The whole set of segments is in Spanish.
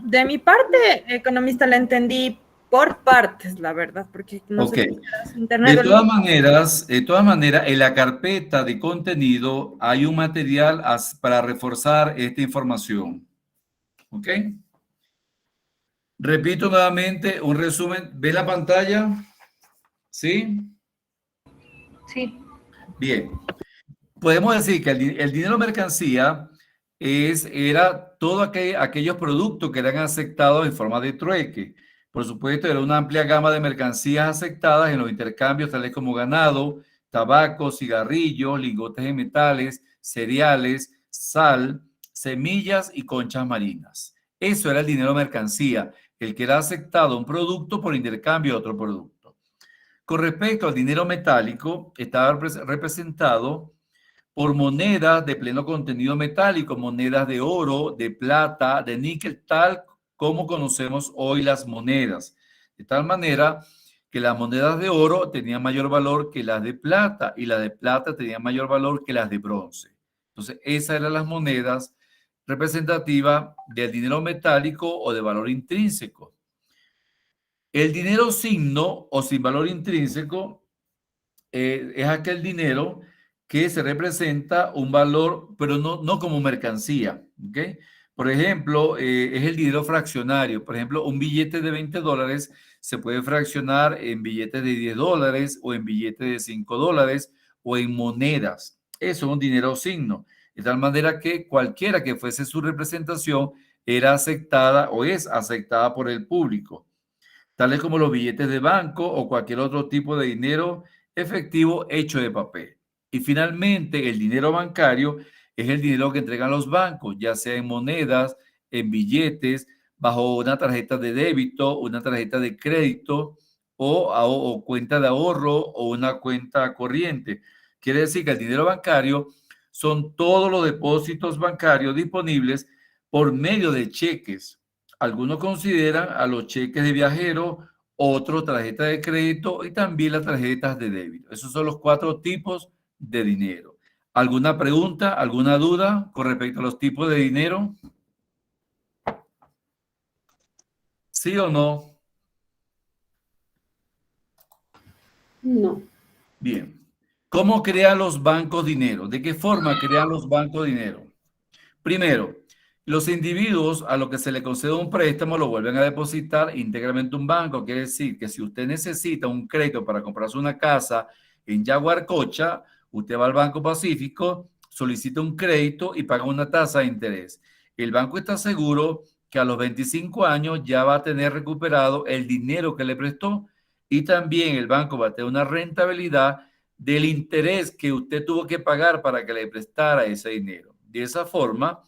De mi parte, economista, la entendí por partes, la verdad, porque no Ok. sé si será internet o link. De todas maneras, en la carpeta de contenido hay un material para reforzar esta información. ¿Ok? Repito nuevamente un resumen. ¿Ve la pantalla? ¿Sí? Sí. Bien. Podemos decir que el dinero mercancía era todos aquellos productos que eran aceptados en forma de trueque. Por supuesto, era una amplia gama de mercancías aceptadas en los intercambios, tales como ganado, tabaco, cigarrillos, lingotes de metales, cereales, sal, semillas y conchas marinas. Eso era el dinero mercancía, el que era aceptado un producto por intercambio de otro producto. Con respecto al dinero metálico, estaba representado por monedas de pleno contenido metálico, monedas de oro, de plata, de níquel, tal como conocemos hoy las monedas. De tal manera que las monedas de oro tenían mayor valor que las de plata y las de plata tenían mayor valor que las de bronce. Entonces, esas eran las monedas representativas del dinero metálico o de valor intrínseco. El dinero signo o sin valor intrínseco es aquel dinero que se representa un valor, pero no como mercancía. ¿Ok? Por ejemplo, es el dinero fraccionario. Por ejemplo, un billete de $20 se puede fraccionar en billetes de $10 o en billetes de $5 o en monedas. Eso es un dinero signo. De tal manera que cualquiera que fuese su representación era aceptada o es aceptada por el público, tales como los billetes de banco o cualquier otro tipo de dinero efectivo hecho de papel. Y finalmente, el dinero bancario es el dinero que entregan los bancos, ya sea en monedas, en billetes, bajo una tarjeta de débito, una tarjeta de crédito o cuenta de ahorro o una cuenta corriente. Quiere decir que el dinero bancario son todos los depósitos bancarios disponibles por medio de cheques. Algunos consideran a los cheques de viajero, otros tarjetas de crédito y también las tarjetas de débito. Esos son los 4 tipos de dinero. ¿Alguna pregunta, alguna duda con respecto a los tipos de dinero? ¿Sí o no? No. Bien. ¿Cómo crean los bancos dinero? ¿De qué forma crean los bancos dinero? Primero, los individuos a los que se le concede un préstamo lo vuelven a depositar íntegramente un banco. Quiere decir que si usted necesita un crédito para comprarse una casa en Yaguarcocha, usted va al Banco Pacífico, solicita un crédito y paga una tasa de interés. El banco está seguro que a los 25 años ya va a tener recuperado el dinero que le prestó y también el banco va a tener una rentabilidad del interés que usted tuvo que pagar para que le prestara ese dinero. De esa forma,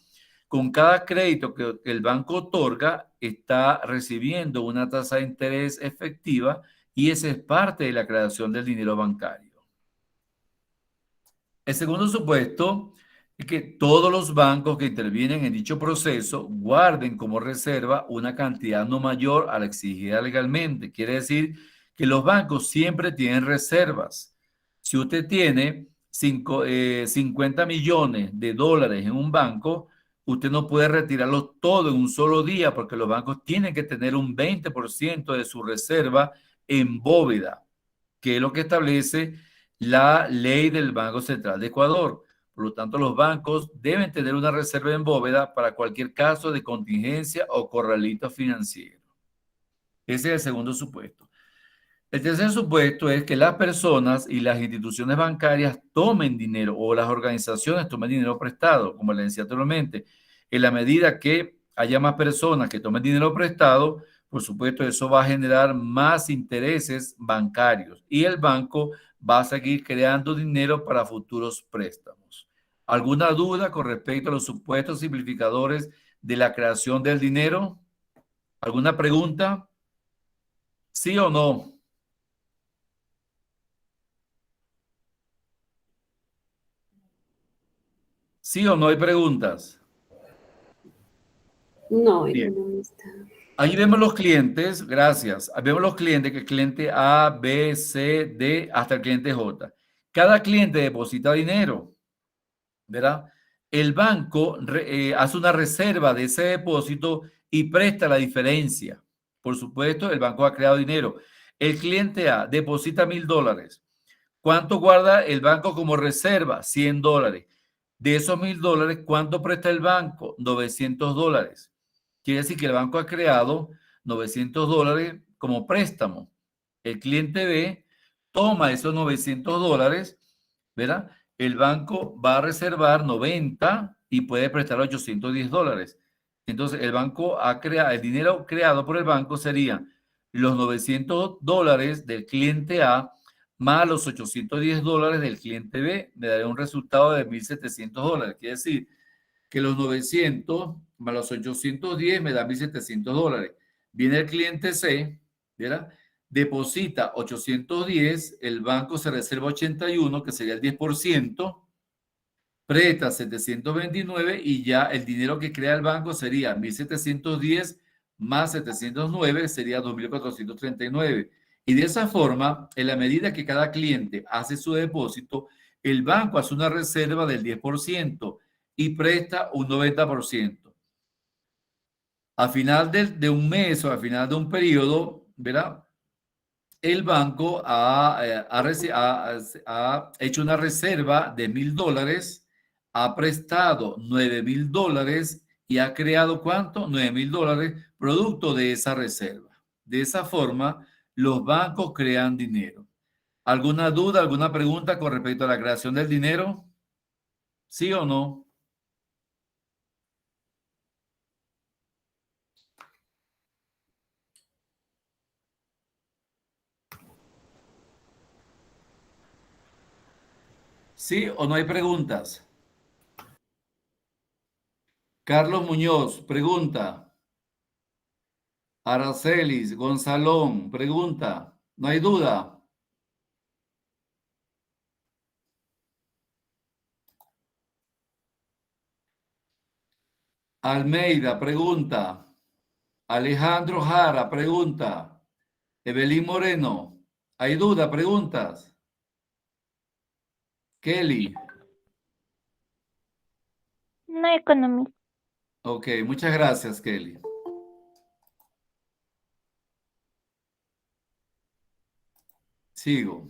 con cada crédito que el banco otorga, está recibiendo una tasa de interés efectiva y esa es parte de la creación del dinero bancario. El segundo supuesto es que todos los bancos que intervienen en dicho proceso guarden como reserva una cantidad no mayor a la exigida legalmente. Quiere decir que los bancos siempre tienen reservas. Si usted tiene 50 millones de dólares en un banco, usted no puede retirarlo todo en un solo día porque los bancos tienen que tener un 20% de su reserva en bóveda, que es lo que establece la ley del Banco Central de Ecuador. Por lo tanto, los bancos deben tener una reserva en bóveda para cualquier caso de contingencia o corralito financiero. Ese es el segundo supuesto. El tercer supuesto es que las personas y las instituciones bancarias tomen dinero o las organizaciones tomen dinero prestado, como le decía anteriormente. En la medida que haya más personas que tomen dinero prestado, por supuesto, eso va a generar más intereses bancarios y el banco va a seguir creando dinero para futuros préstamos. ¿Alguna duda con respecto a los supuestos simplificadores de la creación del dinero? ¿Alguna pregunta? ¿Sí o no? ¿Sí o no hay preguntas? No, Bien. economista. Ahí vemos los clientes, gracias. Vemos los clientes, que el cliente A, B, C, D, hasta el cliente J. Cada cliente deposita dinero, ¿verdad? El banco hace una reserva de ese depósito y presta la diferencia. Por supuesto, el banco ha creado dinero. El cliente A deposita $1,000. ¿Cuánto guarda el banco como reserva? $100. De esos $1,000, ¿cuánto presta el banco? $900. Quiere decir que el banco ha creado $900 como préstamo. El cliente B toma esos $900, ¿verdad? El banco va a reservar 90 y puede prestar $810. Entonces, el banco ha creado, el dinero creado por el banco sería los $900 del cliente A más los $810 del cliente B, me daría un resultado de $1,700. Quiere decir que los 900 más los 810 me da $1,700. Viene el cliente C, ¿verdad? Deposita 810, el banco se reserva 81, que sería el 10%, presta 729 y ya el dinero que crea el banco sería 1,710 más 709, sería 2,439. Y de esa forma, en la medida que cada cliente hace su depósito, el banco hace una reserva del 10% y presta un 90%. A final de un mes o a final de un periodo, ¿verdad? El banco ha hecho una reserva de $1,000, ha prestado $9,000 y ha creado ¿cuánto? $9,000 producto de esa reserva. De esa forma, los bancos crean dinero. ¿Alguna duda, alguna pregunta con respecto a la creación del dinero? ¿Sí o no? ¿Sí o no hay preguntas? Carlos Muñoz, pregunta. Aracelis, Gonzalón, pregunta. ¿No hay duda? Almeida, pregunta. Alejandro Jara, pregunta. Evelyn Moreno, ¿hay duda? ¿Preguntas? Kelly. No, economista. Ok, muchas gracias, Kelly. Sigo.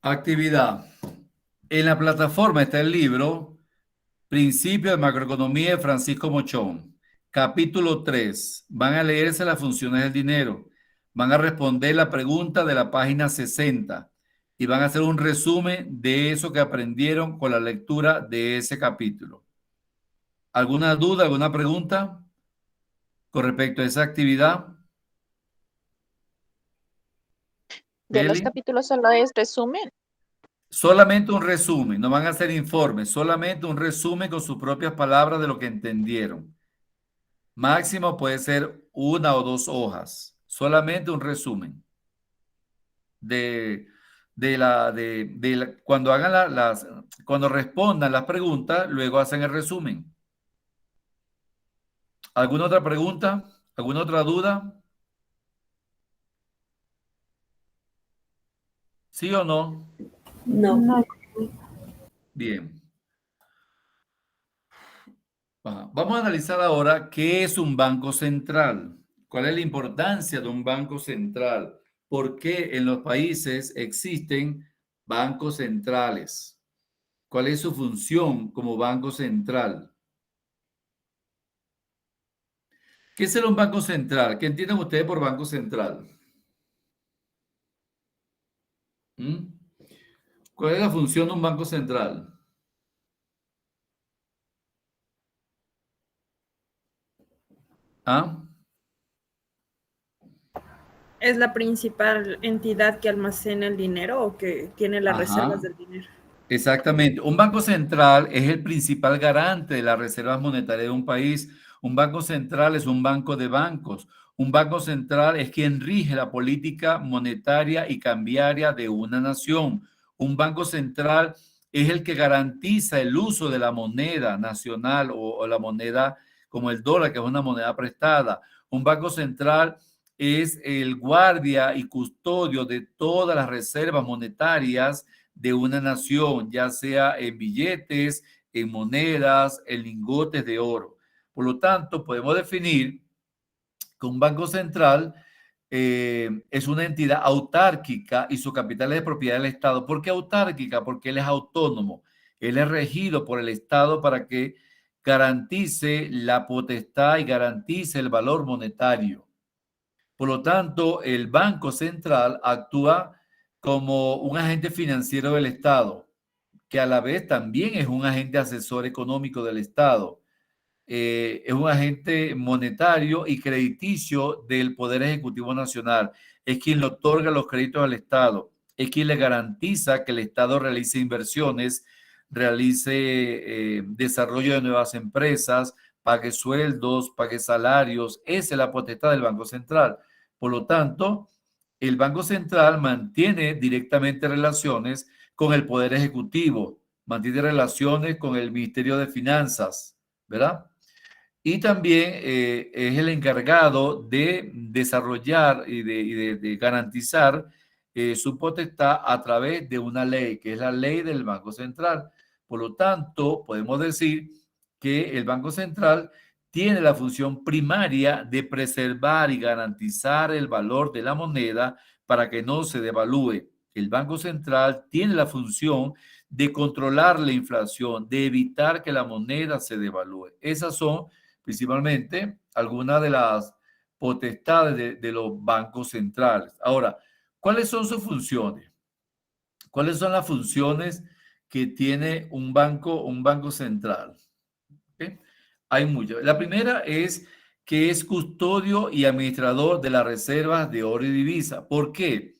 Actividad. En la plataforma está el libro Principio de Macroeconomía de Francisco Mochón. Capítulo 3. Van a leerse las funciones del dinero. Van a responder la pregunta de la página 60 y van a hacer un resumen de eso que aprendieron con la lectura de ese capítulo. ¿Alguna duda, alguna pregunta con respecto a esa actividad? De los Kelly. capítulos solo es resumen. Solamente un resumen, no van a hacer informes, solamente un resumen con sus propias palabras de lo que entendieron. Máximo puede ser 1 o 2 hojas, solamente un resumen cuando hagan cuando respondan las preguntas, luego hacen el resumen. ¿Alguna otra pregunta? ¿Alguna otra duda? ¿Sí o no? No. Bien. Vamos a analizar ahora qué es un banco central. ¿Cuál es la importancia de un banco central? ¿Por qué en los países existen bancos centrales? ¿Cuál es su función como banco central? ¿Qué es un banco central? ¿Qué entienden ustedes por banco central? ¿Mm? ¿Cuál es la función de un banco central? ¿Ah? ¿Es la principal entidad que almacena el dinero o que tiene las Ajá. reservas del dinero? Exactamente. Un banco central es el principal garante de las reservas monetarias de un país. Un banco central es un banco de bancos. Un banco central es quien rige la política monetaria y cambiaria de una nación. Un banco central es el que garantiza el uso de la moneda nacional o la moneda como el dólar, que es una moneda prestada. Un banco central es el guardia y custodio de todas las reservas monetarias de una nación, ya sea en billetes, en monedas, en lingotes de oro. Por lo tanto, podemos definir que un banco central es una entidad autárquica y su capital es de propiedad del Estado. ¿Por qué autárquica? Porque él es autónomo. Él es regido por el Estado para que garantice la potestad y garantice el valor monetario. Por lo tanto, el Banco Central actúa como un agente financiero del Estado, que a la vez también es un agente asesor económico del Estado. Es un agente monetario y crediticio del Poder Ejecutivo Nacional. Es quien le otorga los créditos al Estado. Es quien le garantiza que el Estado realice inversiones, realice desarrollo de nuevas empresas, pague sueldos, pague salarios. Esa es la potestad del Banco Central. Por lo tanto, el Banco Central mantiene directamente relaciones con el Poder Ejecutivo, mantiene relaciones con el Ministerio de Finanzas, ¿verdad? Y también es el encargado de desarrollar y de garantizar su potestad a través de una ley, que es la ley del Banco Central. Por lo tanto, podemos decir que el Banco Central tiene la función primaria de preservar y garantizar el valor de la moneda para que no se devalúe. El Banco Central tiene la función de controlar la inflación, de evitar que la moneda se devalúe. Esas son principalmente algunas de las potestades de los bancos centrales. Ahora, ¿cuáles son sus funciones? ¿Cuáles son las funciones que tiene un banco central? ¿Okay? Hay muchas. La primera es que es custodio y administrador de las reservas de oro y divisa. ¿Por qué?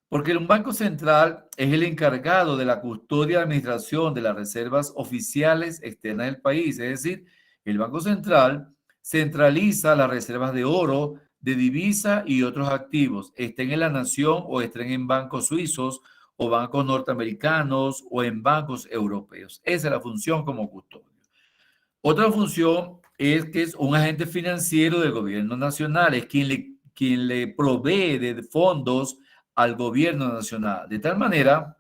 Porque un banco central es el encargado de la custodia y administración de las reservas oficiales externas del país. Es decir, el Banco Central centraliza las reservas de oro, de divisa y otros activos, estén en la nación o estén en bancos suizos o bancos norteamericanos o en bancos europeos. Esa es la función como custodio. Otra función es que es un agente financiero del gobierno nacional, es quien le provee de fondos al gobierno nacional, de tal manera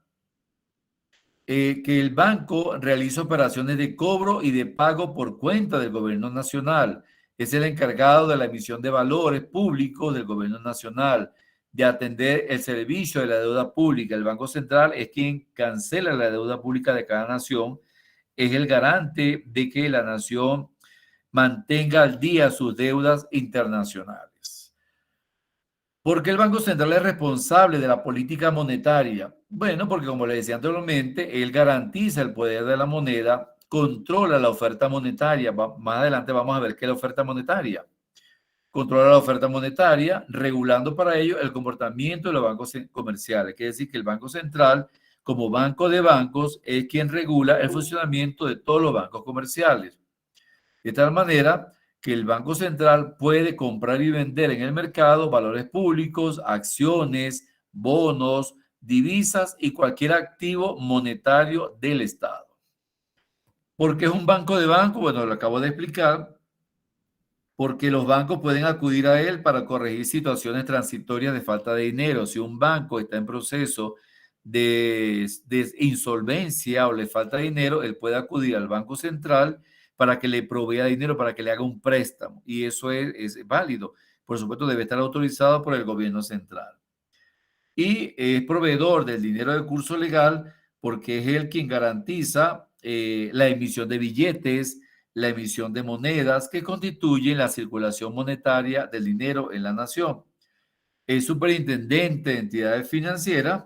que el banco realiza operaciones de cobro y de pago por cuenta del gobierno nacional. Es el encargado de la emisión de valores públicos del gobierno nacional, de atender el servicio de la deuda pública. El Banco Central es quien cancela la deuda pública de cada nación, es el garante de que la nación mantenga al día sus deudas internacionales. ¿Por qué el Banco Central es responsable de la política monetaria? Bueno, porque como le decía anteriormente, él garantiza el poder de la moneda, controla la oferta monetaria. Más adelante vamos a ver qué es la oferta monetaria. Controla la oferta monetaria, regulando para ello el comportamiento de los bancos comerciales. Quiere decir que el Banco Central, como banco de bancos, es quien regula el funcionamiento de todos los bancos comerciales. De tal manera que el Banco Central puede comprar y vender en el mercado valores públicos, acciones, bonos, divisas y cualquier activo monetario del Estado. ¿Por qué es un banco de bancos? Bueno, lo acabo de explicar. Porque los bancos pueden acudir a él para corregir situaciones transitorias de falta de dinero. Si un banco está en proceso de insolvencia o le falta dinero, él puede acudir al Banco Central para que le provea dinero, para que le haga un préstamo. Y eso es válido. Por supuesto, debe estar autorizado por el gobierno central. Y es proveedor del dinero de curso legal porque es él quien garantiza la emisión de billetes, la emisión de monedas que constituyen la circulación monetaria del dinero en la nación. Es superintendente de entidades financieras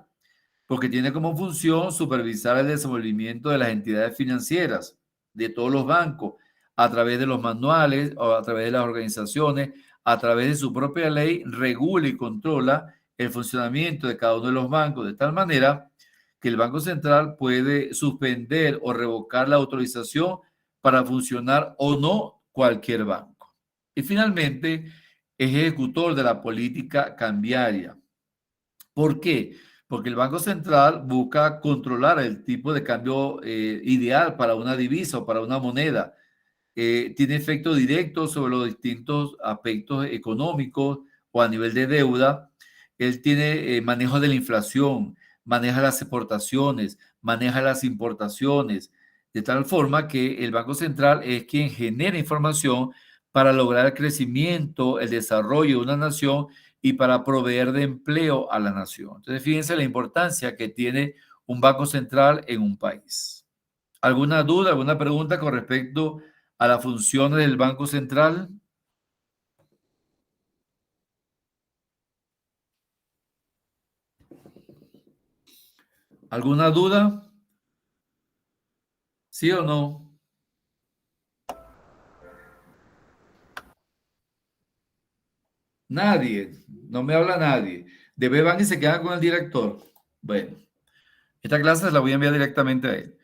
porque tiene como función supervisar el desenvolvimiento de las entidades financieras, de todos los bancos, a través de los manuales o a través de las organizaciones, a través de su propia ley, regula y controla el funcionamiento de cada uno de los bancos, de tal manera que el Banco Central puede suspender o revocar la autorización para funcionar o no cualquier banco. Y finalmente, es ejecutor de la política cambiaria. ¿Por qué? Porque el Banco Central busca controlar el tipo de cambio ideal para una divisa o para una moneda. Tiene efecto directo sobre los distintos aspectos económicos o a nivel de deuda, él tiene manejo de la inflación, maneja las exportaciones, maneja las importaciones, de tal forma que el Banco Central es quien genera información para lograr el crecimiento, el desarrollo de una nación y para proveer de empleo a la nación. Entonces, fíjense la importancia que tiene un Banco Central en un país. ¿Alguna duda, alguna pregunta con respecto a las funciones del Banco Central? ¿Alguna duda? ¿Sí o no? Nadie, no me habla nadie. De B van y se quedan con el director. Bueno, esta clase la voy a enviar directamente a él.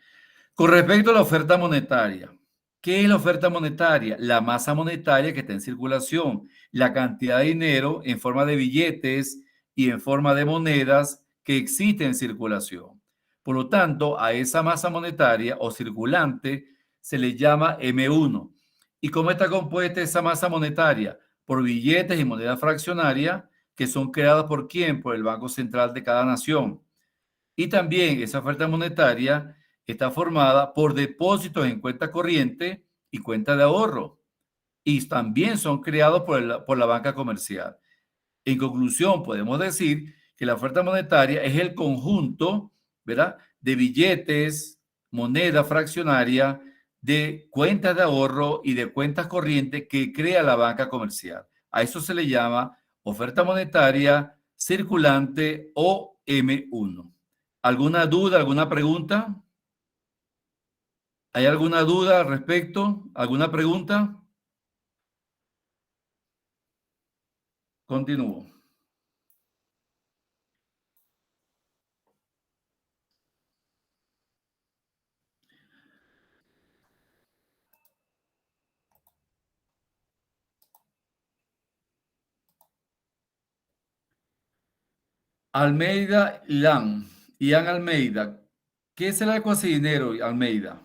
Con respecto a la oferta monetaria, ¿qué es la oferta monetaria? La masa monetaria que está en circulación, la cantidad de dinero en forma de billetes y en forma de monedas que existe en circulación. Por lo tanto, a esa masa monetaria o circulante se le llama M1. ¿Y cómo está compuesta esa masa monetaria? Por billetes y moneda fraccionaria que son creadas por quién? Por el Banco Central de cada nación. Y también esa oferta monetaria está formada por depósitos en cuenta corriente y cuenta de ahorro. Y también son creados por la banca comercial. En conclusión, podemos decir que la oferta monetaria es el conjunto, ¿verdad?, de billetes, moneda fraccionaria, de cuentas de ahorro y de cuentas corrientes que crea la banca comercial. A eso se le llama oferta monetaria circulante o M1. ¿Alguna duda, alguna pregunta? ¿Hay alguna duda al respecto? ¿Alguna pregunta? Continúo. Almeida Ian Almeida. ¿Qué será el cuasidinero, Almeida?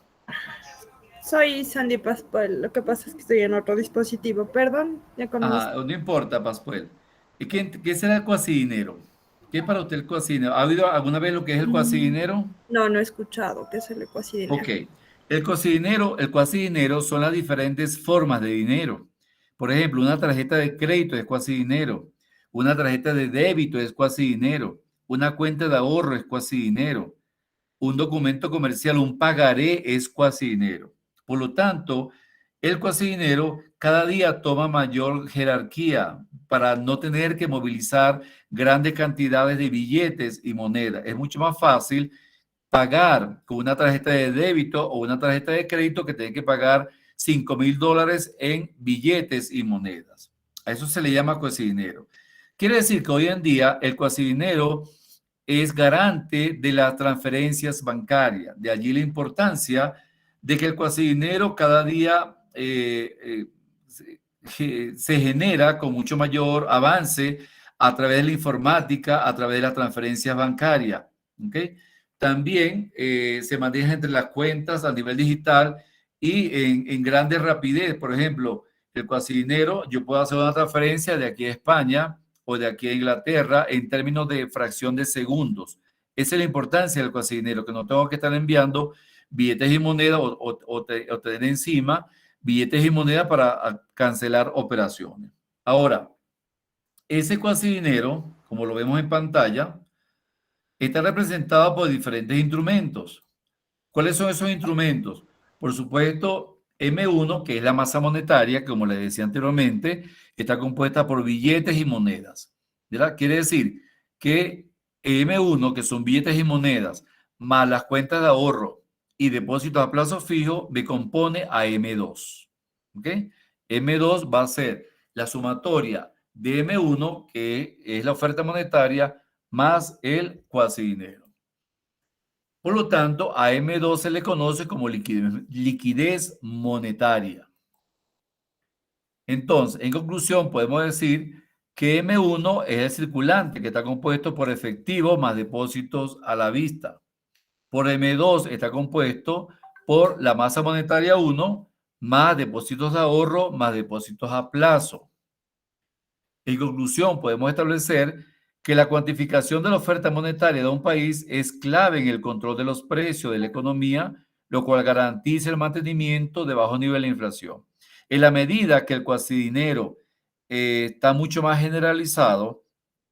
Soy Sandy Pascual, lo que pasa es que estoy en otro dispositivo, perdón, economista. No importa, Pascual. ¿Y qué será el cuasidinero? ¿Qué es para usted el cuasidinero? ¿Ha oído alguna vez lo que es el cuasidinero? No, no he escuchado que es el ecuacidinero. Ok. El cuasidinero son las diferentes formas de dinero. Por ejemplo, una tarjeta de crédito es cuasidinero. Una tarjeta de débito es cuasidinero. Una cuenta de ahorro es cuasidinero. Un documento comercial, un pagaré es cuasidinero. Por lo tanto, el cuasidinero cada día toma mayor jerarquía para no tener que movilizar grandes cantidades de billetes y monedas. Es mucho más fácil pagar con una tarjeta de débito o una tarjeta de crédito que tiene que pagar $5,000 en billetes y monedas. A eso se le llama cuasidinero. Quiere decir que hoy en día el cuasidinero es garante de las transferencias bancarias. De allí la importancia de que el cuasidinero cada día se genera con mucho mayor avance a través de la informática, a través de las transferencias bancarias. ¿Okay? También se maneja entre las cuentas a nivel digital y en grande rapidez. Por ejemplo, el cuasidinero, yo puedo hacer una transferencia de aquí a España o de aquí a Inglaterra en términos de fracción de segundos. Esa es la importancia del cuasidinero, que no tengo que estar enviando billetes y monedas o tener encima billetes y monedas para cancelar operaciones. Ahora, ese cuasidinero, como lo vemos en pantalla, está representado por diferentes instrumentos. ¿Cuáles son esos instrumentos? Por supuesto, M1, que es la masa monetaria, como les decía anteriormente, está compuesta por billetes y monedas. ¿Verdad? Quiere decir que M1, que son billetes y monedas, más las cuentas de ahorro y depósitos a plazo fijo, me compone a M2. ¿Ok? M2 va a ser la sumatoria de M1, que es la oferta monetaria, más el cuasidinero. Por lo tanto, a M2 se le conoce como liquidez monetaria. Entonces, en conclusión, podemos decir que M1 es el circulante que está compuesto por efectivo más depósitos a la vista. Por M2 está compuesto por la masa monetaria 1 más depósitos de ahorro más depósitos a plazo. En conclusión, podemos establecer que la cuantificación de la oferta monetaria de un país es clave en el control de los precios de la economía, lo cual garantiza el mantenimiento de bajo nivel de inflación. En la medida que el cuasidinero está mucho más generalizado,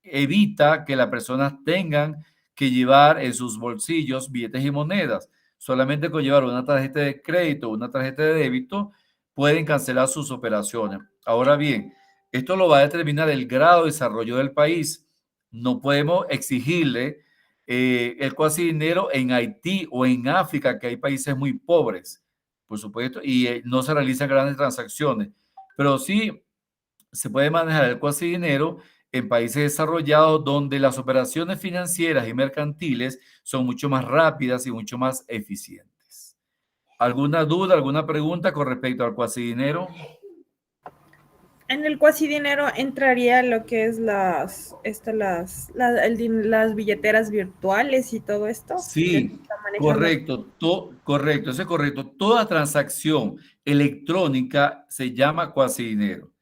evita que las personas tengan que llevar en sus bolsillos billetes y monedas. Solamente con llevar una tarjeta de crédito o una tarjeta de débito pueden cancelar sus operaciones. Ahora bien, esto lo va a determinar el grado de desarrollo del país. No podemos exigirle el cuasi dinero en Haití o en África, que hay países muy pobres, por supuesto, y no se realizan grandes transacciones. Pero sí se puede manejar el cuasi dinero en países desarrollados donde las operaciones financieras y mercantiles son mucho más rápidas y mucho más eficientes. ¿Alguna duda, alguna pregunta con respecto al cuasi dinero? En el cuasi dinero entraría lo que es las billeteras virtuales y todo esto que se Sí, está manejando. correcto, correcto, eso es correcto. Toda transacción electrónica se llama cuasi dinero.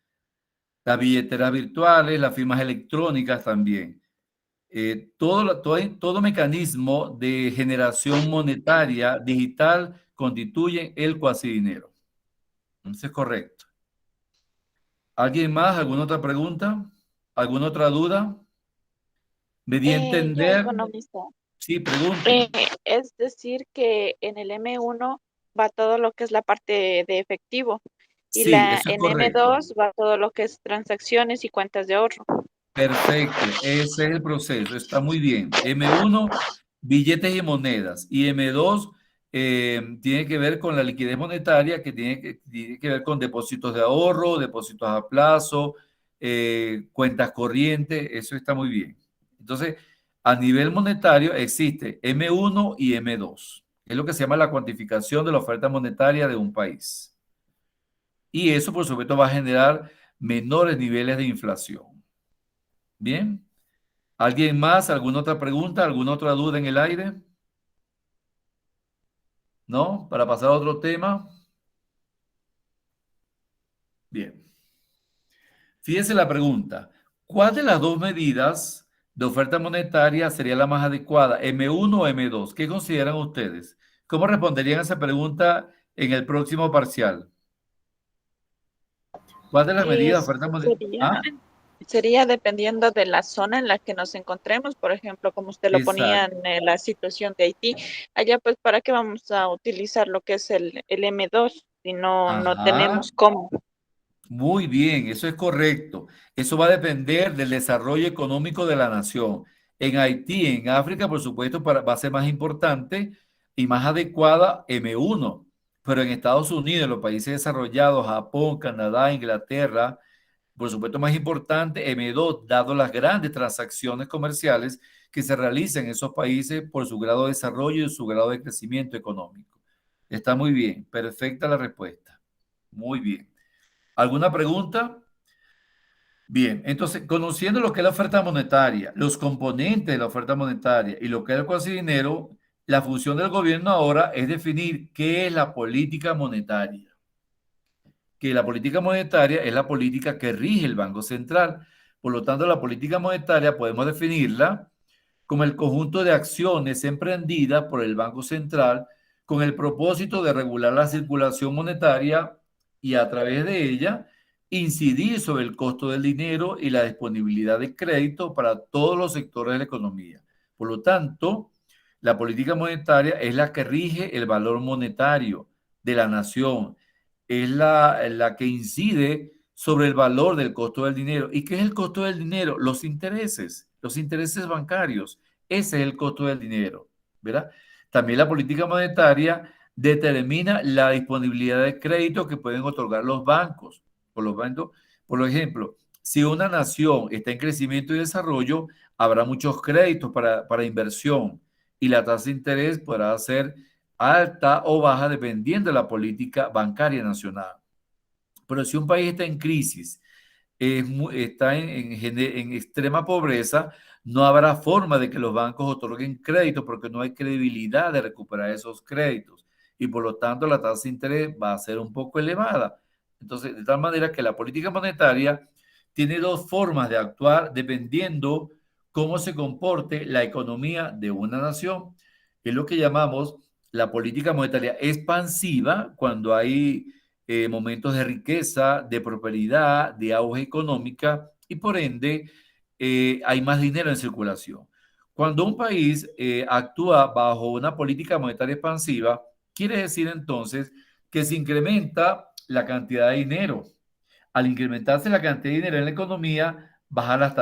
Las billeteras virtuales, las firmas electrónicas también. Todo mecanismo de generación monetaria digital constituye el cuasi dinero. Eso es correcto. ¿Alguien más? ¿Alguna otra pregunta? ¿Alguna otra duda? ¿Me di a Yo, entender? economista. Sí, pregunte. Es decir, que en el M1 va todo lo que es la parte de efectivo y Sí, eso es en correcto. M2 va todo lo que es transacciones y cuentas de ahorro. Perfecto, ese es el proceso, está muy bien. M1, billetes y monedas, y M2 tiene que ver con la liquidez monetaria, que tiene que ver con depósitos de ahorro, depósitos a plazo, cuentas corrientes, eso está muy bien. Entonces, a nivel monetario existe M1 y M2, es lo que se llama la cuantificación de la oferta monetaria de un país. Y eso, por supuesto, va a generar menores niveles de inflación. Bien. ¿Alguien más? ¿Alguna otra pregunta? ¿Alguna otra duda en el aire? ¿No? Para pasar a otro tema. Bien. Fíjense la pregunta. ¿Cuál de las dos medidas de oferta monetaria sería la más adecuada? ¿M1 o M2? ¿Qué consideran ustedes? ¿Cómo responderían a esa pregunta en el próximo parcial? ¿Cuál de las medidas de oferta monetaria? Sería, sería dependiendo de la zona en la que nos encontremos, por ejemplo, como usted lo ponía Exacto. en la situación de Haití, allá pues ¿para qué vamos a utilizar lo que es el M2 si no Ajá. tenemos cómo? Muy bien, eso es correcto. Eso va a depender del desarrollo económico de la nación. En Haití, en África, por supuesto, va a ser más importante y más adecuada M1, pero en Estados Unidos, en los países desarrollados, Japón, Canadá, Inglaterra, por supuesto, más importante M2, dado las grandes transacciones comerciales que se realizan en esos países por su grado de desarrollo y su grado de crecimiento económico. Está muy bien, perfecta la respuesta. Muy bien. ¿Alguna pregunta? Bien, entonces, conociendo lo que es la oferta monetaria, los componentes de la oferta monetaria y lo que es el cuasi dinero, la función del gobierno ahora es definir qué es la política monetaria. Que la política monetaria es la política que rige el Banco Central. Por lo tanto, la política monetaria podemos definirla como el conjunto de acciones emprendidas por el Banco Central con el propósito de regular la circulación monetaria y a través de ella incidir sobre el costo del dinero y la disponibilidad de crédito para todos los sectores de la economía. Por lo tanto, la política monetaria es la que rige el valor monetario de la nación, es la que incide sobre el valor del costo del dinero. ¿Y qué es el costo del dinero? Los intereses bancarios. Ese es el costo del dinero, ¿verdad? También la política monetaria determina la disponibilidad de crédito que pueden otorgar los bancos. Por lo tanto, por ejemplo, si una nación está en crecimiento y desarrollo, habrá muchos créditos para inversión y la tasa de interés podrá ser alta o baja dependiendo de la política bancaria nacional. Pero si un país está en crisis, está en extrema pobreza, no habrá forma de que los bancos otorguen créditos porque no hay credibilidad de recuperar esos créditos y por lo tanto la tasa de interés va a ser un poco elevada. Entonces, de tal manera que la política monetaria tiene dos formas de actuar dependiendo cómo se comporte la economía de una nación. Es lo que llamamos la política monetaria expansiva, cuando hay momentos de riqueza, de prosperidad, de auge económica y por ende hay más dinero en circulación. Cuando un país actúa bajo una política monetaria expansiva, quiere decir entonces que se incrementa la cantidad de dinero. Al incrementarse la cantidad de dinero en la economía, baja la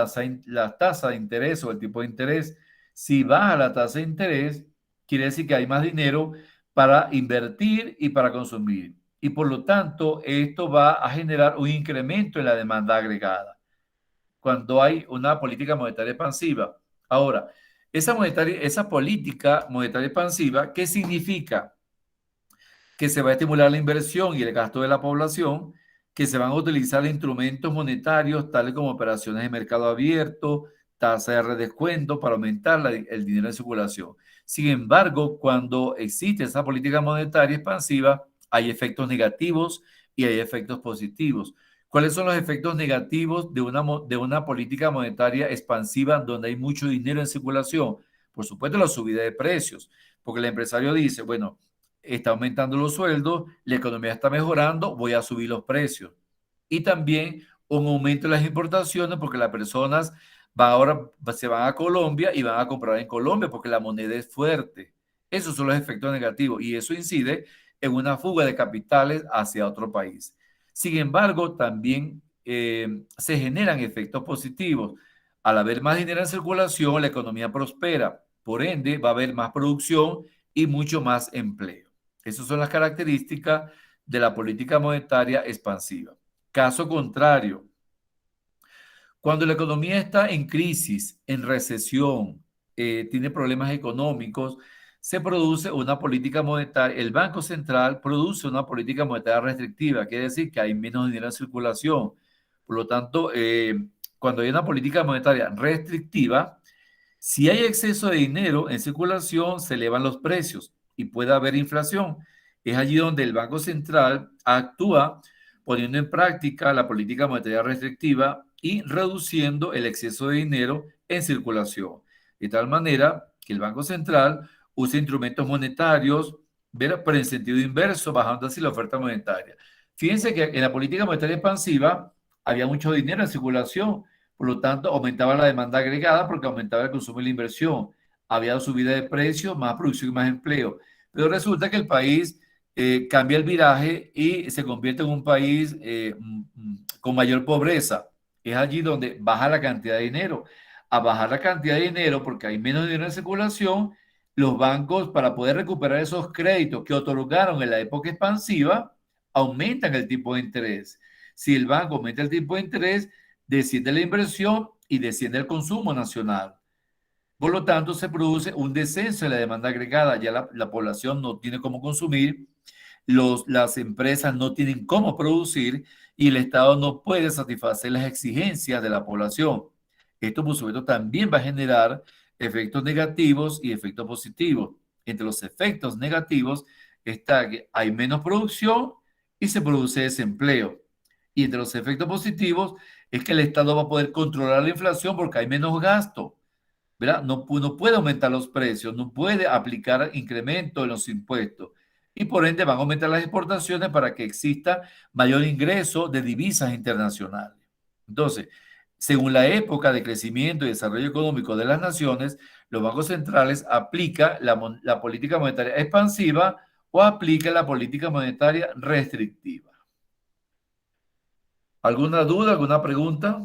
tasa de interés o el tipo de interés. Si baja la tasa de interés, quiere decir que hay más dinero para invertir y para consumir. Y por lo tanto, esto va a generar un incremento en la demanda agregada cuando hay una política monetaria expansiva. Ahora, esa política monetaria expansiva, ¿qué significa? Que se va a estimular la inversión y el gasto de la población, que se van a utilizar instrumentos monetarios tales como operaciones de mercado abierto, tasa de redescuento para aumentar el dinero en circulación. Sin embargo, cuando existe esa política monetaria expansiva, hay efectos negativos y hay efectos positivos. ¿Cuáles son los efectos negativos de una política monetaria expansiva donde hay mucho dinero en circulación? Por supuesto, la subida de precios, porque el empresario dice, bueno, está aumentando los sueldos, la economía está mejorando, voy a subir los precios. Y también un aumento de las importaciones porque las personas se van a Colombia y van a comprar en Colombia porque la moneda es fuerte. Esos son los efectos negativos y eso incide en una fuga de capitales hacia otro país. Sin embargo, también se generan efectos positivos. Al haber más dinero en circulación, la economía prospera. Por ende, va a haber más producción y mucho más empleo. Esas son las características de la política monetaria expansiva. Caso contrario, cuando la economía está en crisis, en recesión, tiene problemas económicos, se produce una política monetaria, el Banco Central produce una política monetaria restrictiva, quiere decir que hay menos dinero en circulación. Por lo tanto, cuando hay una política monetaria restrictiva, si hay exceso de dinero en circulación, se elevan los precios y puede haber inflación. Es allí donde el Banco Central actúa poniendo en práctica la política monetaria restrictiva y reduciendo el exceso de dinero en circulación. De tal manera que el Banco Central usa instrumentos monetarios, pero en sentido inverso, bajando así la oferta monetaria. Fíjense que en la política monetaria expansiva había mucho dinero en circulación, por lo tanto aumentaba la demanda agregada porque aumentaba el consumo y la inversión. Había subida de precios, más producción y más empleo. Pero resulta que el país cambia el viraje y se convierte en un país con mayor pobreza. Es allí donde baja la cantidad de dinero. A bajar la cantidad de dinero, porque hay menos dinero en circulación, los bancos, para poder recuperar esos créditos que otorgaron en la época expansiva, aumentan el tipo de interés. Si el banco aumenta el tipo de interés, desciende la inversión y desciende el consumo nacional. Por lo tanto, se produce un descenso en la demanda agregada. Ya la población no tiene cómo consumir, las empresas no tienen cómo producir y el Estado no puede satisfacer las exigencias de la población. Esto, por supuesto, también va a generar efectos negativos y efectos positivos. Entre los efectos negativos está que hay menos producción y se produce desempleo. Y entre los efectos positivos es que el Estado va a poder controlar la inflación porque hay menos gasto, ¿verdad? No puede aumentar los precios, no puede aplicar incremento en los impuestos y por ende van a aumentar las exportaciones para que exista mayor ingreso de divisas internacionales. Entonces, según la época de crecimiento y desarrollo económico de las naciones, los bancos centrales aplican la política monetaria expansiva o aplican la política monetaria restrictiva. ¿Alguna duda, alguna pregunta?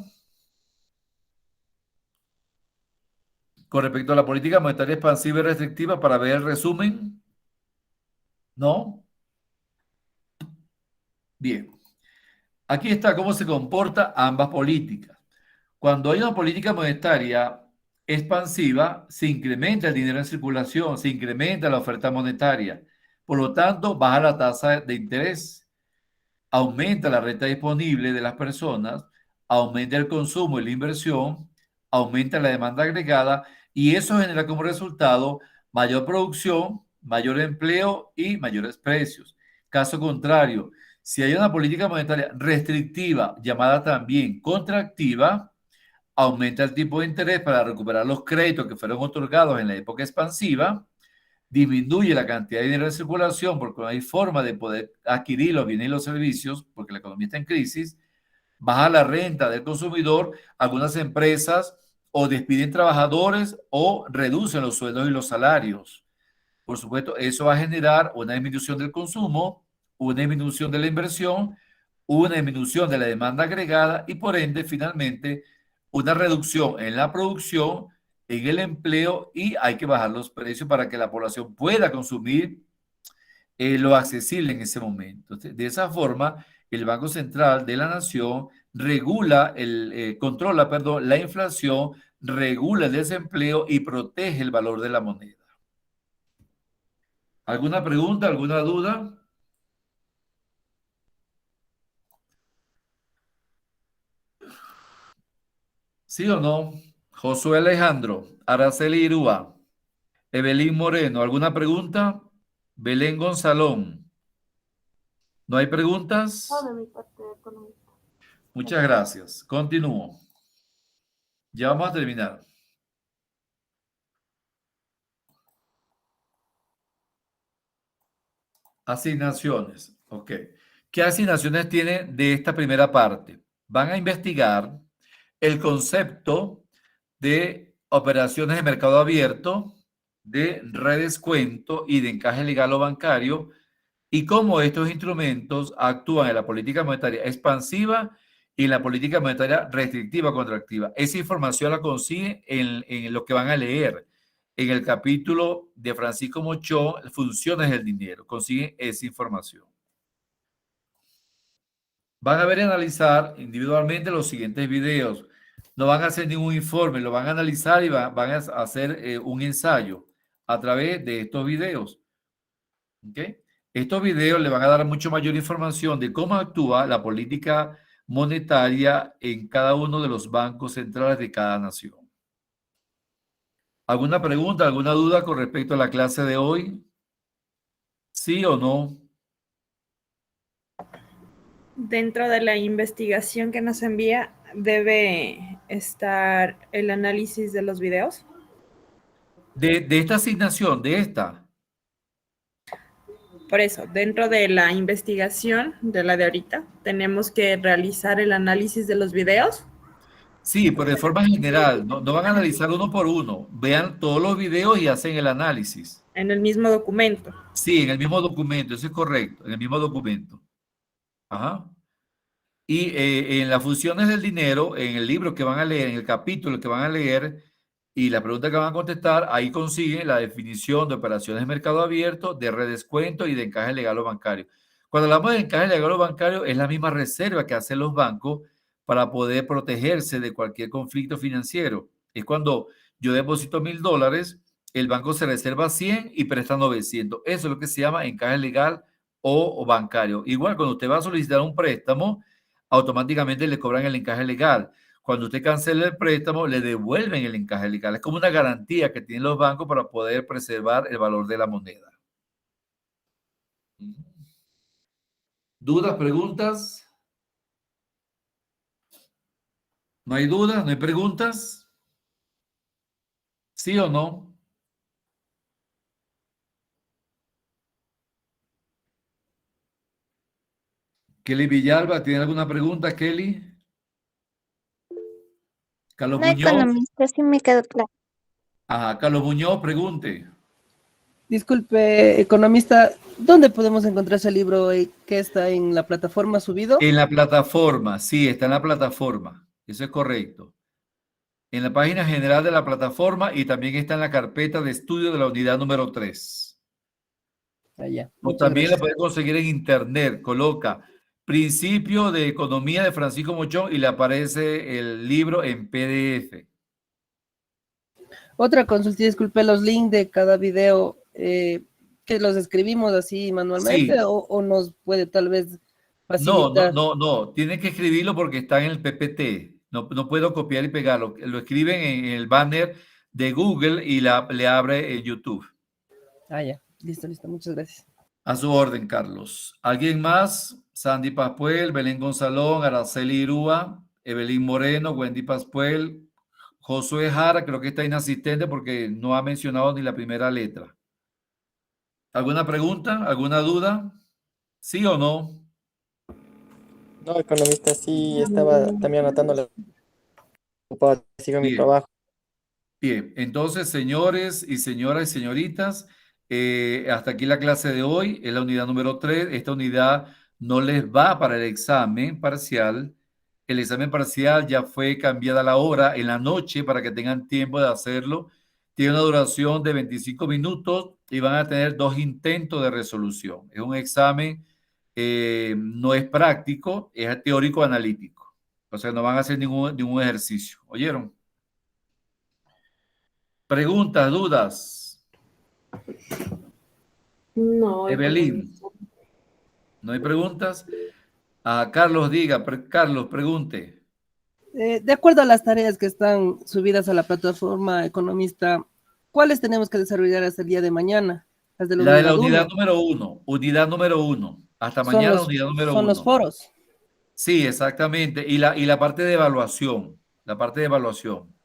Con respecto a la política monetaria expansiva y restrictiva, para ver el resumen. ¿No? Bien. Aquí está cómo se comporta ambas políticas. Cuando hay una política monetaria expansiva, se incrementa el dinero en circulación, se incrementa la oferta monetaria. Por lo tanto, baja la tasa de interés, aumenta la renta disponible de las personas, aumenta el consumo y la inversión, aumenta la demanda agregada y eso genera como resultado mayor producción, mayor empleo y mayores precios. Caso contrario, Si hay una política monetaria restrictiva, llamada también contractiva, aumenta el tipo de interés para recuperar los créditos que fueron otorgados en la época expansiva, disminuye la cantidad de dinero en circulación porque no hay forma de poder adquirir los bienes y los servicios porque la economía está en crisis, baja la renta del consumidor, algunas empresas o despiden trabajadores o reducen los sueldos y los salarios. Por supuesto, eso va a generar una disminución del consumo, una disminución de la inversión, una disminución de la demanda agregada y por ende, finalmente, una reducción en la producción, en el empleo y hay que bajar los precios para que la población pueda consumir lo accesible en ese momento. De esa forma, el Banco Central de la Nación controla, perdón, la inflación, regula el desempleo y protege el valor de la moneda. ¿Alguna pregunta, alguna duda? ¿Sí o no? Josué Alejandro, Araceli Irúa, Evelyn Moreno, ¿alguna pregunta? Belén Gonzalón. ¿No hay preguntas? No, de mi parte, economista. Muchas gracias. Continúo. Ya vamos a terminar. Asignaciones. Ok. ¿Qué asignaciones tiene de esta primera parte? Van a investigar el concepto de operaciones de mercado abierto, de redescuento y de encaje legal o bancario y cómo estos instrumentos actúan en la política monetaria expansiva y en la política monetaria restrictiva contractiva. Esa información la consigue en lo que van a leer en el capítulo de Francisco Mochón, Funciones del Dinero. Consiguen esa información. Van a ver y analizar individualmente los siguientes videos. No van a hacer ningún informe, lo van a analizar y van a hacer un ensayo a través de estos videos. ¿Okay? Estos videos le van a dar mucho mayor información de cómo actúa la política monetaria en cada uno de los bancos centrales de cada nación. ¿Alguna pregunta, alguna duda con respecto a la clase de hoy? ¿Sí o no? Dentro de la investigación que nos envía, debe estar el análisis de los videos. De esta asignación, de esta. Por eso, dentro de la investigación de la de ahorita, tenemos que realizar el análisis de los videos. Sí, pero de forma general, no van a analizar uno por uno. Vean todos los videos y hacen el análisis. En el mismo documento. Sí, en el mismo documento, eso es correcto, en el mismo documento. Ajá. Y en las funciones del dinero, en el libro que van a leer, en el capítulo que van a leer y la pregunta que van a contestar, ahí consiguen la definición de operaciones de mercado abierto, de redescuento y de encaje legal o bancario. Cuando hablamos de encaje legal o bancario, es la misma reserva que hacen los bancos para poder protegerse de cualquier conflicto financiero. Es cuando yo deposito $1,000, el banco se reserva 100 y presta 900. Eso es lo que se llama encaje legal o bancario. Igual, cuando usted va a solicitar un préstamo, automáticamente le cobran el encaje legal. Cuando usted cancela el préstamo, le devuelven el encaje legal. Es como una garantía que tienen los bancos para poder preservar el valor de la moneda. ¿Dudas, preguntas? ¿No hay dudas? ¿No hay preguntas? ¿Sí o no? Kelly Villalba, ¿tiene alguna pregunta, Kelly? Carlos No, Muñoz. economista, sí me quedó claro. Ajá, Carlos Muñoz, pregunte. Disculpe, economista, ¿dónde podemos encontrar ese libro que está en la plataforma subido? En la plataforma, sí, está en la plataforma. Eso es correcto. En la página general de la plataforma y también está en la carpeta de estudio de la unidad número 3. Allá. O también la puede conseguir en internet. Coloca Principio de Economía de Francisco Mochón y le aparece el libro en PDF. Otra consulta, disculpe, los links de cada video, que los escribimos así manualmente, Sí. o nos puede tal vez facilitar. No. Tiene que escribirlo porque está en el PPT. No puedo copiar y pegarlo. Lo escriben en el banner de Google y le abre el YouTube. Ah, ya. Listo. Muchas gracias. A su orden, Carlos. ¿Alguien más? Sandy Pascuel, Belén Gonzalón, Araceli Irúa, Evelyn Moreno, Wendy Pascuel, Josué Jara, creo que está inasistente porque no ha mencionado ni la primera letra. ¿Alguna pregunta? ¿Alguna duda? ¿Sí o no? No, economista, sí estaba también anotando ocupado, sigo en mi Bien. trabajo. Bien, entonces, señores y señoras y señoritas, hasta aquí la clase de hoy, es la unidad número 3. Esta unidad no les va para el examen parcial. El examen parcial ya fue cambiada la hora en la noche para que tengan tiempo de hacerlo. Tiene una duración de 25 minutos y van a tener 2 intentos de resolución. Es un examen, no es práctico, es teórico-analítico. O sea, no van a hacer ningún ejercicio. ¿Oyeron? Preguntas, dudas. No, Evelyn, economista. ¿no hay preguntas? Carlos, diga, Carlos, pregunte. De acuerdo a las tareas que están subidas a la plataforma economista, ¿cuáles tenemos que desarrollar hasta el día de mañana? Las de la La de la unidad unidad 1. número 1, unidad número 1. Hasta Son mañana, los, unidad número son los 1. foros. Sí, exactamente. Y la parte de evaluación, la parte de evaluación.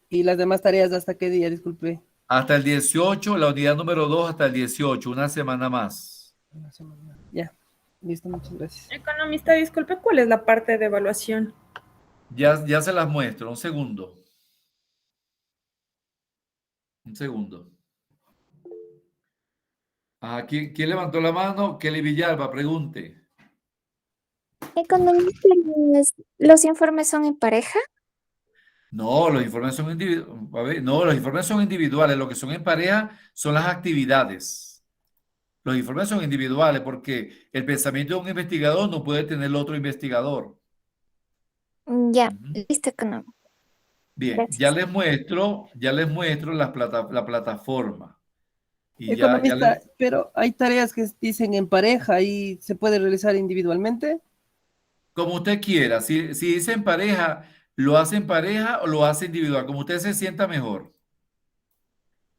Y las demás tareas, ¿hasta qué día? Disculpe. Hasta el 18, la unidad número 2 hasta el 18, una semana más. Una semana. Ya, listo, muchas gracias. Economista, disculpe, ¿cuál es la parte de evaluación? Ya se las muestro, un segundo. Un segundo. ¿Quién levantó la mano? Kelly Villalba, pregunte. Economista, ¿los informes son en pareja? No, los informes son individuales. No, los informes son individuales. Lo que son en pareja son las actividades. Los informes son individuales porque el pensamiento de un investigador no puede tener el otro investigador. Ya, Ujú. listo, economista. Bien, Gracias. ya les muestro la plataforma. Y ya les, Economista, pero hay tareas que dicen en pareja y se puede realizar individualmente. como usted quiera. Si dice en pareja, lo hace en pareja o lo hace individual, como usted se sienta mejor.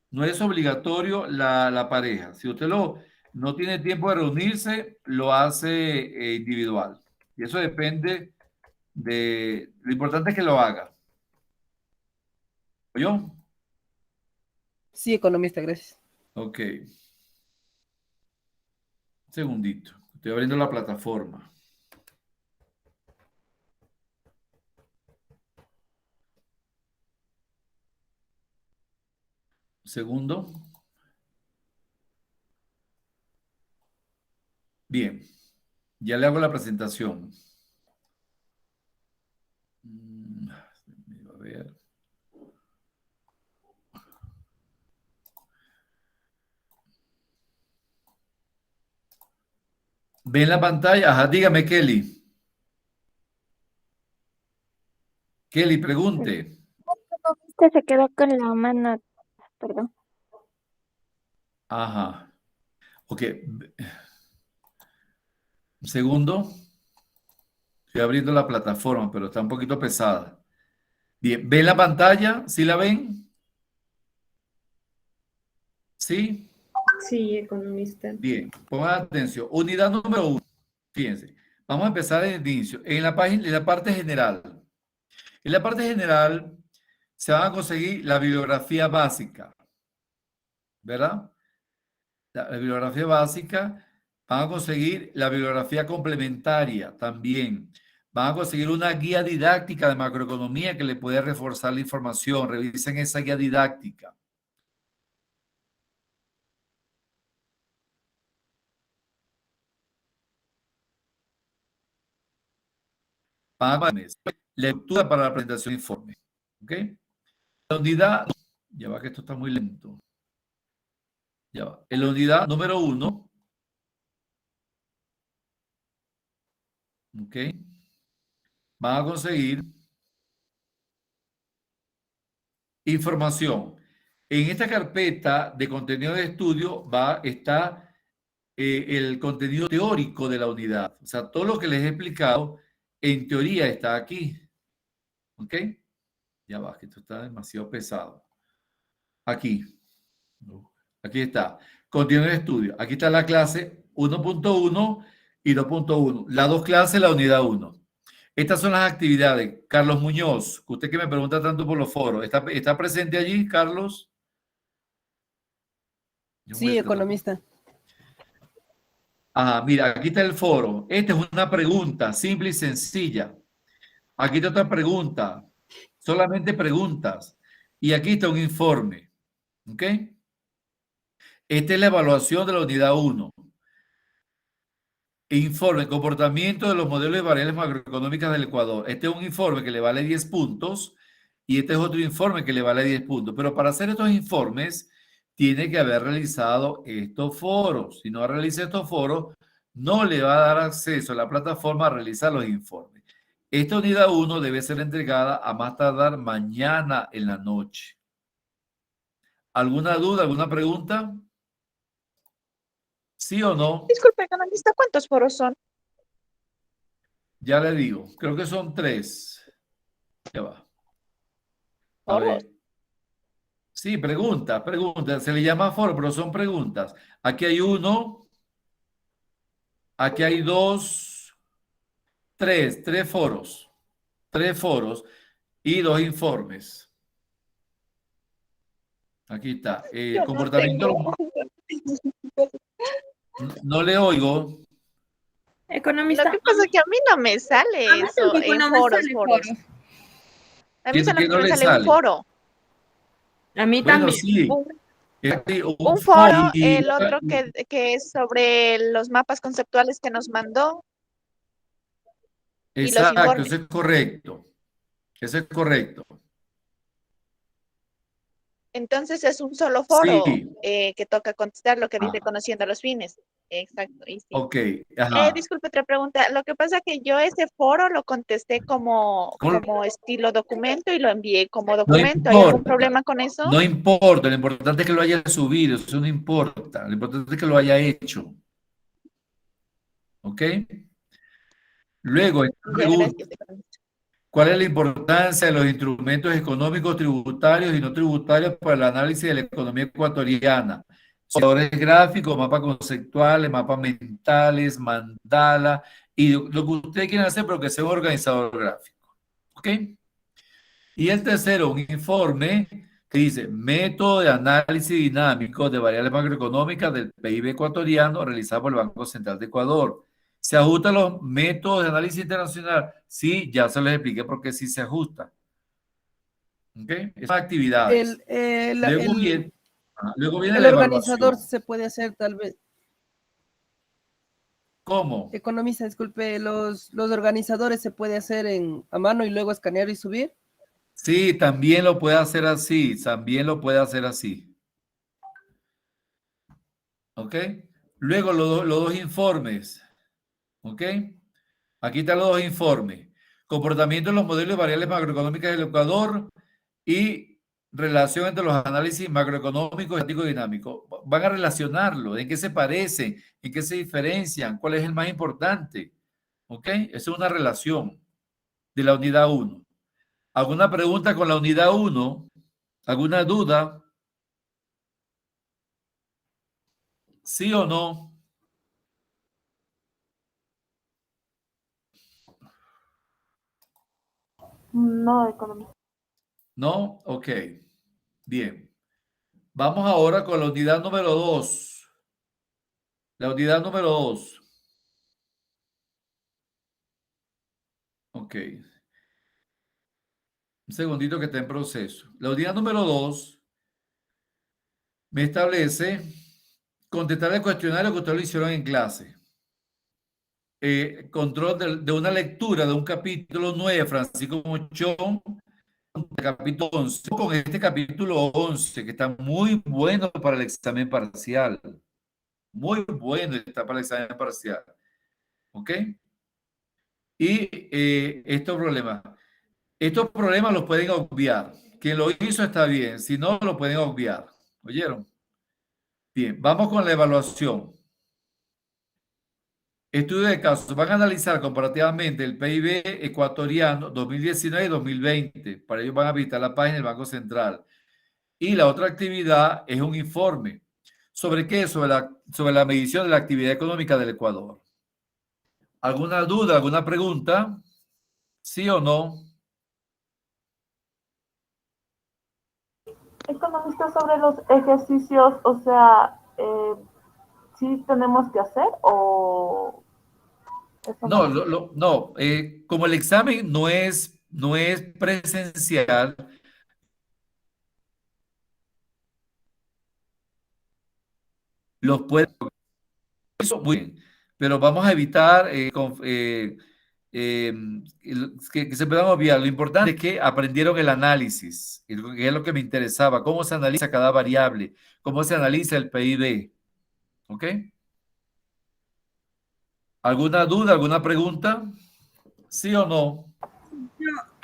No es obligatorio la pareja. Si usted no tiene tiempo de reunirse, lo hace individual. Y eso depende de... Lo importante es que lo haga. ¿Oyó? Sí, economista, gracias. Ok. Un segundito. Estoy abriendo la plataforma. Un segundo. Bien. Ya le hago la presentación. A ver. ¿Ven la pantalla? Ajá, dígame, Kelly. Kelly, pregunte. Economista se quedó con la mano, perdón. Ajá. Ok. Un segundo. Estoy abriendo la plataforma, pero está un poquito pesada. Bien. ¿Ven la pantalla? ¿Sí la ven? ¿Sí? Sí, economista. Bien. Pongan atención. Unidad número 1. Fíjense. Vamos a empezar en el inicio. En la página, en la parte general. En la parte general se van a conseguir la bibliografía básica. ¿Verdad? La bibliografía básica, van a conseguir la bibliografía complementaria también. Van a conseguir una guía didáctica de macroeconomía que le puede reforzar la información. Revisen esa guía didáctica. Van a lectura para la presentación de informe. ¿Ok? La unidad, ya va que esto está muy lento. Ya va. En la unidad número 1, ¿ok? Van a conseguir información. En esta carpeta de contenido de estudio está el contenido teórico de la unidad. O sea, todo lo que les he explicado, en teoría está aquí. ¿Ok? Ya va, que esto está demasiado pesado. Aquí. Aquí está. Continúa el estudio. Aquí está la clase 1.1 y 2.1. Las dos clases, la unidad 1. Estas son las actividades. Carlos Muñoz, usted que me pregunta tanto por los foros, ¿está presente allí, Carlos? Sí, economista. Mira, aquí está el foro. Esta es una pregunta simple y sencilla. Aquí está otra pregunta. Solamente preguntas. Y aquí está un informe. ¿Ok? Esta es la evaluación de la unidad 1. Informe, comportamiento de los modelos de variables macroeconómicas del Ecuador. Este es un informe que le vale 10 puntos y este es otro informe que le vale 10 puntos. Pero para hacer estos informes, tiene que haber realizado estos foros. Si no realiza estos foros, no le va a dar acceso a la plataforma a realizar los informes. Esta unidad 1 debe ser entregada a más tardar mañana en la noche. ¿Alguna duda, alguna pregunta? ¿Sí o no? Disculpe, economista, ¿cuántos foros son? Ya le digo, creo que son 3. Ya va. A ¿Foros? ver. Sí, pregunta. Se le llama foro, pero son preguntas. Aquí hay 1, aquí hay 2, 3 foros. 3 foros y 2 informes. Aquí está. Yo no Comportamiento. tengo. No le oigo. Economista. Lo que pasa es que a mí no me sale a mí eso tampoco en no me foros. sale foro. A mí ¿Qué solamente no me le sale un sale? foro. A mí Bueno, también. sí. Un foro, y- el otro que es sobre los mapas conceptuales que nos mandó y los Exacto, informes. eso es correcto. Eso es correcto. Entonces es un solo foro Sí. que toca contestar lo que dice Ah. conociendo los fines. Exacto. Y sí. Ok, ajá. Disculpe, otra pregunta. Lo que pasa es que yo ese foro lo contesté como estilo documento y lo envié como documento. ¿Hay algún importa. problema con eso? No importa, lo importante es que lo haya subido, eso no importa. Lo importante es que lo haya hecho. ¿Ok? Luego, esta Ya, pregunta, gracias, economista. ¿cuál es la importancia de los instrumentos económicos tributarios y no tributarios para el análisis de la economía ecuatoriana? Indicadores gráficos, mapas conceptuales, mapas mentales, mandala, y lo que ustedes quieran hacer, pero que sea un organizador gráfico. ¿Ok? Y el tercero, un informe que dice método de análisis dinámico de variables macroeconómicas del PIB ecuatoriano realizado por el Banco Central de Ecuador. ¿Se ajustan los métodos de análisis internacional? Sí, ya se les expliqué por qué sí se ajusta. ¿Ok? Esas actividades. Luego viene El la organizador evaluación. se puede hacer tal vez. ¿Cómo? Economista, disculpe, los organizadores se puede hacer a mano y luego escanear y subir. Sí, también lo puede hacer así. También lo puede hacer así. ¿Ok? Luego los dos informes. ¿Ok? Aquí están los dos informes. Comportamiento de los modelos de variables macroeconómicas del Ecuador y relación entre los análisis macroeconómicos y estáticos dinámicos. Van a relacionarlo. ¿En qué se parecen? ¿En qué se diferencian? ¿Cuál es el más importante? ¿Ok? Esa es una relación de la unidad 1. ¿Alguna pregunta con la unidad 1? ¿Alguna duda? ¿Sí o no? No, economista. ¿No? Ok. Bien. Vamos ahora con la unidad número 2. La unidad número 2. Ok. Un segundito que está en proceso. La unidad número 2 me establece contestar el cuestionario que ustedes lo hicieron en clase. Control de una lectura de un capítulo 9, Francisco Mochón, capítulo 11. Con este capítulo 11, que está muy bueno para el examen parcial. Muy bueno está para el examen parcial. ¿Ok? Y estos problemas los pueden obviar. Quien lo hizo está bien, si no, lo pueden obviar. ¿Oyeron? Bien, vamos con la evaluación. Estudio de casos. Van a analizar comparativamente el PIB ecuatoriano 2019 y 2020. Para ello van a visitar la página del Banco Central. Y la otra actividad es un informe ¿Sobre qué? Sobre la medición de la actividad económica del Ecuador. ¿Alguna duda, alguna pregunta? ¿Sí o no? Economista, sobre los ejercicios, o sea, ¿sí tenemos que hacer o eso No, no? no. Como el examen no es presencial, los pueden. Eso, muy bien. Pero vamos a evitar eh, que se puedan obviar. Lo importante es que aprendieron el análisis, que es lo que me interesaba, cómo se analiza cada variable, cómo se analiza el PIB. ¿Ok? ¿Alguna duda, alguna pregunta? ¿Sí o no?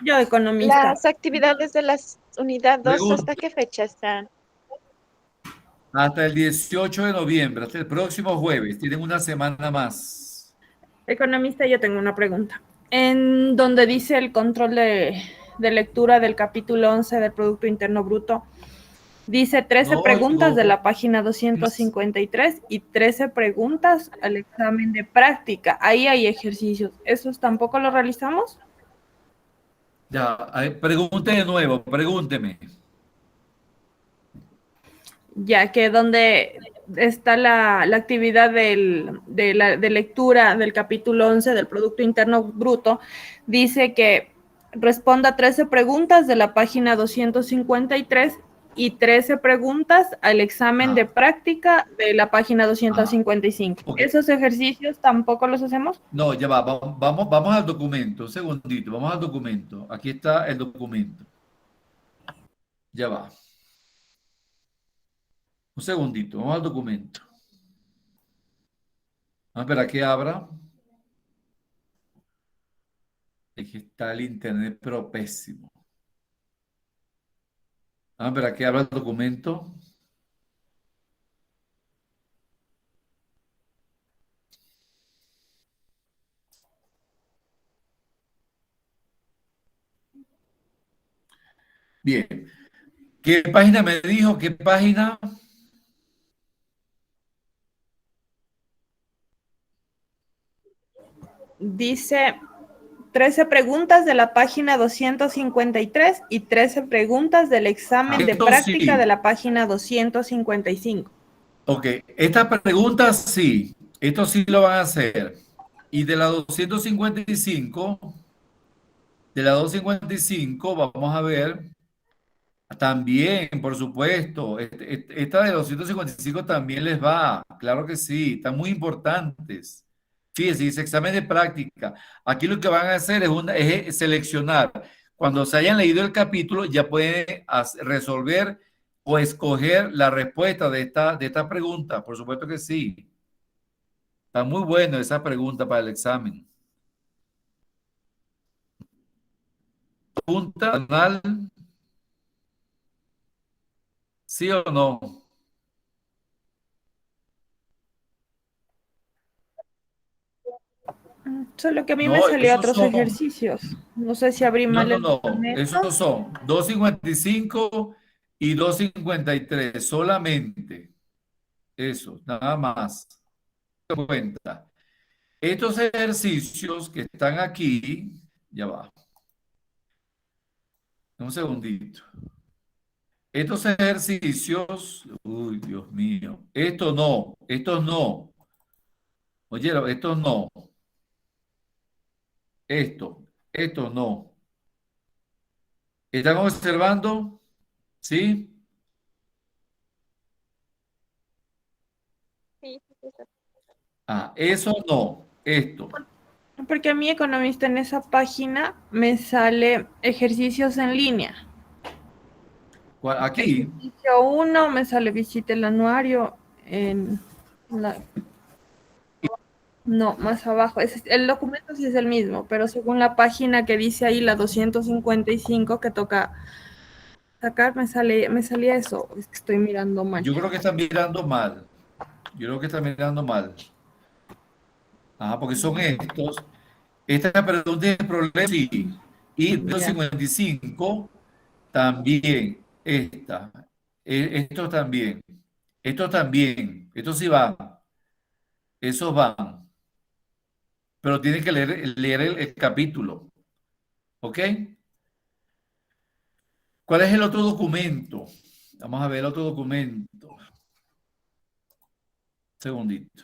Yo, economista. Las actividades de la unidad 2, Pregunta. ¿hasta qué fecha están? Hasta el 18 de noviembre, hasta el próximo jueves. Tienen una semana más. Economista, yo tengo una pregunta. En donde dice el control de lectura del capítulo 11 del Producto Interno Bruto, dice 13 No, preguntas de no. la página 253 y 13 preguntas al examen de práctica. Ahí hay ejercicios. ¿Esos tampoco los realizamos? Ya, pregunte de nuevo, pregúnteme. Ya que donde está la actividad de lectura del capítulo 11 del Producto Interno Bruto, dice que responda 13 preguntas de la página 253 y 13 preguntas al examen de práctica de la página 255. Ok. ¿Esos ejercicios tampoco los hacemos? No, ya va, vamos al documento, un segundito, vamos al documento. Aquí está el documento. Ya va. Un segundito, vamos al documento. Vamos a esperar que abra. Es que está el internet pero pésimo. Vamos a esperar que abra el documento. Bien. ¿Qué página me dijo? ¿Qué página? Dice 13 preguntas de la página 253 y 13 preguntas del examen de Esto práctica sí. de la página 255. Ok, esta pregunta sí. Esto sí lo van a hacer. Y de la 255, vamos a ver. También, por supuesto. Esta de 255 también les va. Claro que sí. Están muy importantes. Fíjense, dice examen de práctica. Aquí lo que van a hacer es seleccionar. Cuando se hayan leído el capítulo, ya pueden resolver o escoger la respuesta de esta pregunta. Por supuesto que sí. Está muy bueno esa pregunta para el examen. Pregunta anal, ¿sí o no? Solo que a mí me No, salió esos otros son. ejercicios. No sé si abrí mal el No. documento. Esos son 255 y 253 solamente. Eso, nada más. Cuenta. Estos ejercicios que están aquí, ya va. Un segundito. Estos ejercicios, uy, Dios mío, estos no. Oye, estos no. Esto no. ¿Están observando? ¿Sí? Sí, sí, sí. Eso no. Esto. Porque a mí, economista, en esa página me sale ejercicios en línea. Aquí. Ejercicio 1 me sale visita el anuario en la... No, más abajo. El documento sí es el mismo, pero según la página que dice ahí, la 255 que toca sacar, me salía eso. Es que estoy mirando mal. Yo creo que están mirando mal. Porque son estos. Esta pregunta es el problema, sí. Y Ya. 255 también. Esta. Esto también. Esto también, esto sí va, esos van, pero tienes que leer el capítulo, ¿ok? ¿Cuál es el otro documento? Vamos a ver el otro documento. Un segundito.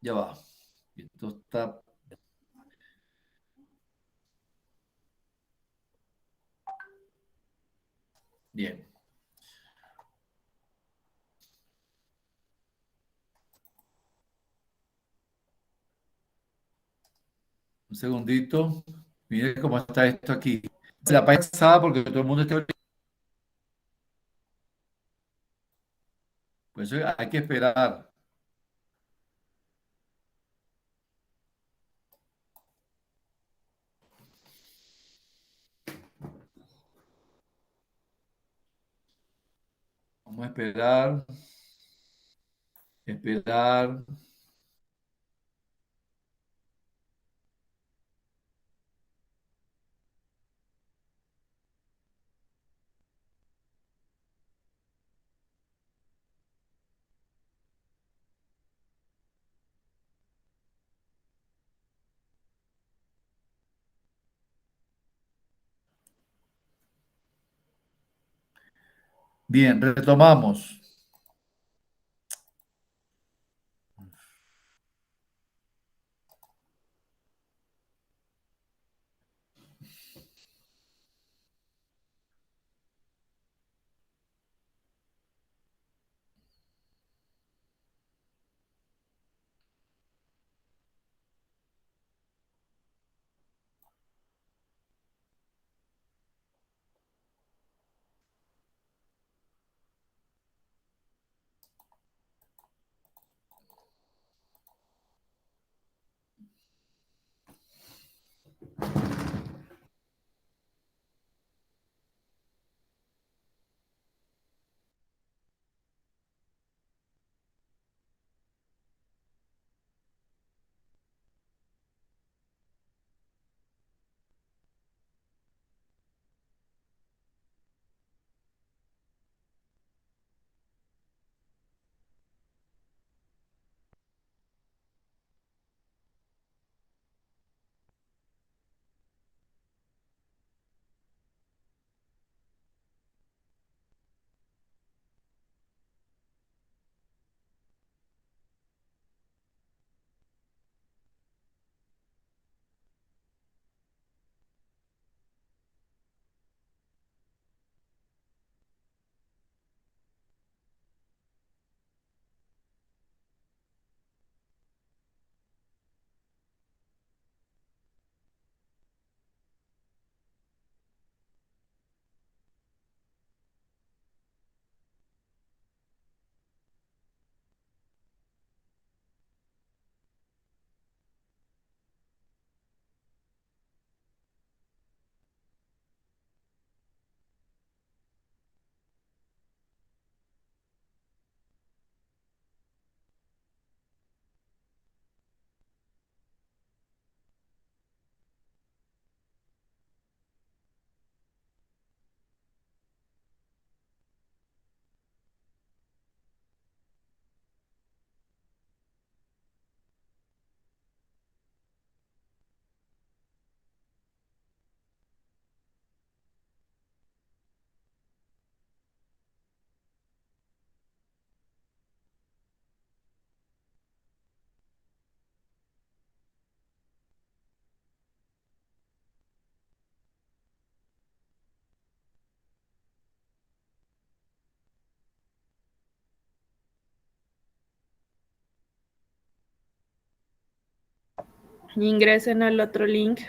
Ya va. Esto está... Bien. Un segundito. Mire cómo está esto aquí. La página pasada porque todo el mundo está... Pues hay que esperar. Vamos a esperar. Esperar. Bien, retomamos. Ingresen al otro link.